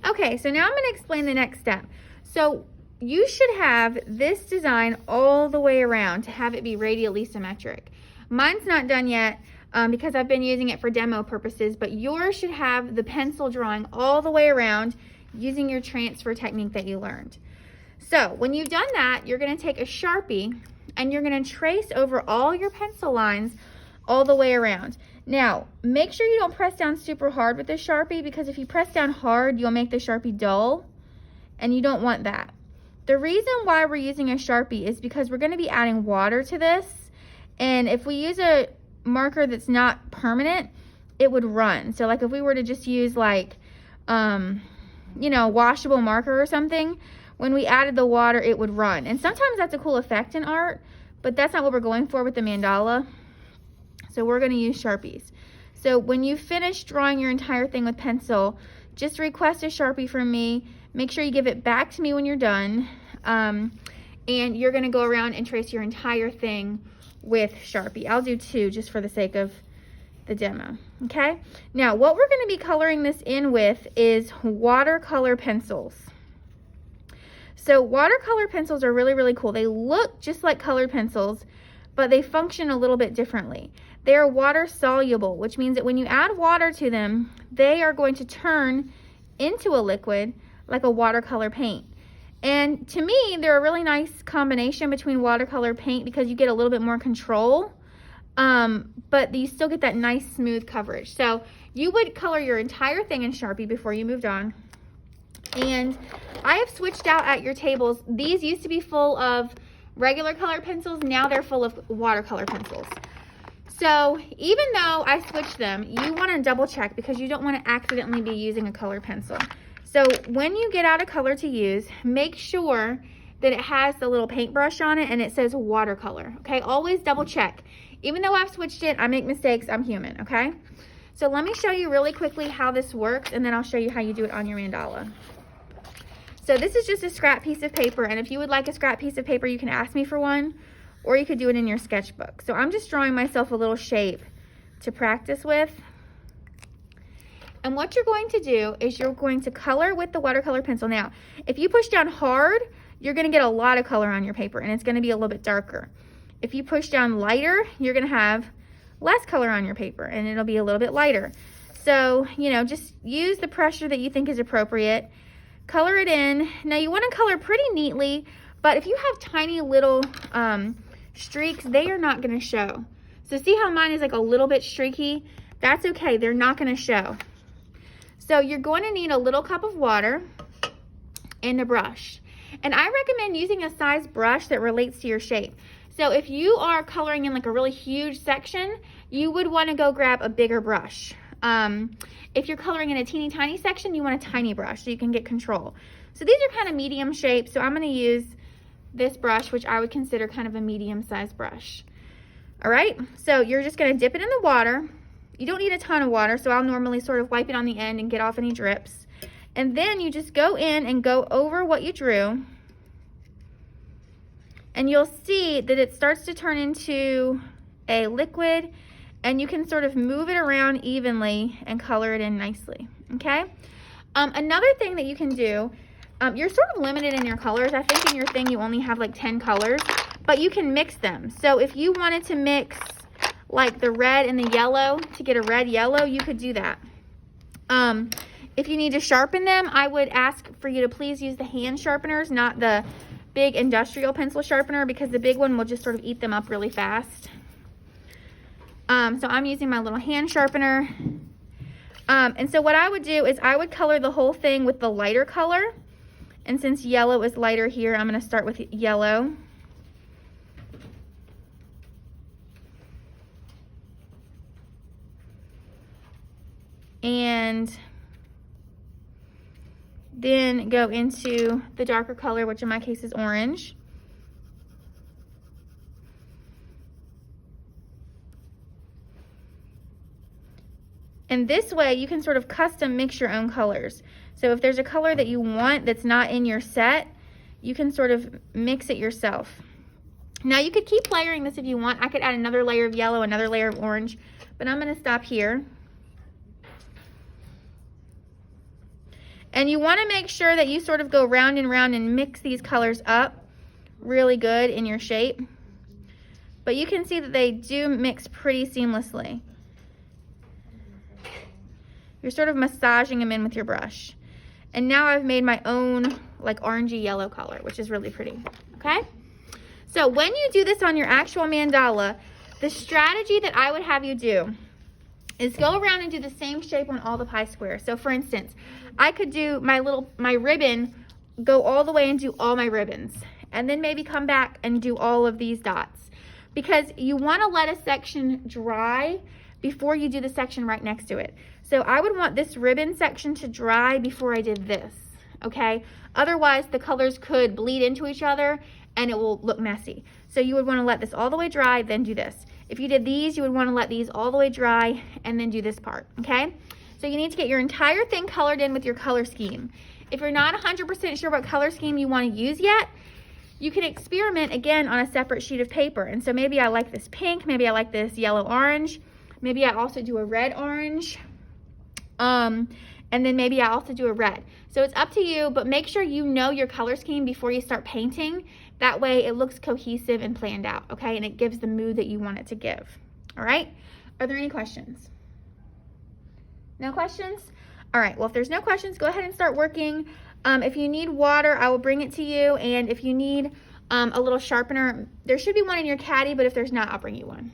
Okay, so now I'm going to explain the next step. So you should have this design all the way around to have it be radially symmetric. Mine's not done yet because I've been using it for demo purposes, but yours should have the pencil drawing all the way around using your transfer technique that you learned. So when you've done that, you're going to take a Sharpie and you're going to trace over all your pencil lines all the way around. Now, make sure you don't press down super hard with this Sharpie, because if you press down hard, you'll make the Sharpie dull, and you don't want that. The reason why we're using a Sharpie is because we're going to be adding water to this, and if we use a marker that's not permanent, it would run. So like if we were to just use like, you know, washable marker or something, when we added the water, it would run. And sometimes that's a cool effect in art, but that's not what we're going for with the mandala. So we're going to use Sharpies. So when you finish drawing your entire thing with pencil, just request a Sharpie from me. Make sure you give it back to me when you're done. And you're going to go around and trace your entire thing with Sharpie. I'll do 2 just for the sake of the demo. Okay? Now, what we're going to be coloring this in with is watercolor pencils. So watercolor pencils are really, really cool. They look just like colored pencils, but they function a little bit differently. They are water soluble, which means that when you add water to them, they are going to turn into a liquid like a watercolor paint. And to me, they're a really nice combination between watercolor paint because you get a little bit more control, but you still get that nice smooth coverage. So you would color your entire thing in Sharpie before you moved on. And I have switched out at your tables. These used to be full of regular colored pencils. Now they're full of watercolor pencils. So even though I switched them, you want to double check because you don't want to accidentally be using a colored pencil. So when you get out a color to use, make sure that it has the little paintbrush on it and it says watercolor. Okay, always double check. Even though I've switched it, I make mistakes, I'm human, okay? So let me show you really quickly how this works, and then I'll show you how you do it on your mandala. So this is just a scrap piece of paper, and if you would like a scrap piece of paper, you can ask me for one, or you could do it in your sketchbook. So I'm just drawing myself a little shape to practice with. And what you're going to do is you're going to color with the watercolor pencil. Now, if you push down hard, you're going to get a lot of color on your paper, and it's going to be a little bit darker. If you push down lighter, you're going to have less color on your paper, and it'll be a little bit lighter. So, you know, just use the pressure that you think is appropriate. Color it in. Now, you want to color pretty neatly, but if you have tiny little streaks, they are not going to show. So see how mine is like a little bit streaky? That's okay. They're not going to show. So you're going to need a little cup of water and a brush. And I recommend using a size brush that relates to your shape. So if you are coloring in like a really huge section, you would want to go grab a bigger brush. If you're coloring in a teeny tiny section, you want a tiny brush so you can get control. So these are kind of medium shapes, so I'm going to use this brush, which I would consider kind of a medium-sized brush. All right, so you're just going to dip it in the water. You don't need a ton of water, so I'll normally sort of wipe it on the end and get off any drips. And then you just go in and go over what you drew. And you'll see that it starts to turn into a liquid, and you can sort of move it around evenly and color it in nicely, okay? Another thing that you can do, you're sort of limited in your colors. I think in your thing you only have like 10 colors, but you can mix them. So if you wanted to mix like the red and the yellow to get a red yellow, you could do that. If you need to sharpen them, I would ask for you to please use the hand sharpeners, not the big industrial pencil sharpener, because the big one will just sort of eat them up really fast. So I'm using my little hand sharpener. And so what I would do is I would color the whole thing with the lighter color. And since yellow is lighter here, I'm going to start with yellow. And then go into the darker color, which in my case is orange. And this way you can sort of custom mix your own colors. So if there's a color that you want that's not in your set, you can sort of mix it yourself. Now you could keep layering this if you want. I could add another layer of yellow, another layer of orange, but I'm going to stop here. And you want to make sure that you sort of go round and round and mix these colors up really good in your shape. But you can see that they do mix pretty seamlessly. You're sort of massaging them in with your brush. And now I've made my own like orangey yellow color, which is really pretty, okay? So when you do this on your actual mandala, the strategy that I would have you do is go around and do the same shape on all the pie squares. So for instance, I could do my ribbon, go all the way and do all my ribbons, and then maybe come back and do all of these dots, because you want to let a section dry before you do the section right next to it. So I would want this ribbon section to dry before I did this, okay? Otherwise, the colors could bleed into each other and it will look messy. So you would want to let this all the way dry, then do this. If you did these, you would want to let these all the way dry and then do this part, okay? So you need to get your entire thing colored in with your color scheme. If you're not 100% sure what color scheme you want to use yet, you can experiment again on a separate sheet of paper. And so maybe I like this pink, maybe I like this yellow-orange, maybe I also do a red-orange, and then maybe I also do a red. So it's up to you, but make sure you know your color scheme before you start painting. That way it looks cohesive and planned out, okay? And it gives the mood that you want it to give, all right? Are there any questions? No questions? All right, well, if there's no questions, go ahead and start working. If you need water, I will bring it to you. And if you need a little sharpener, there should be one in your caddy, but if there's not, I'll bring you one.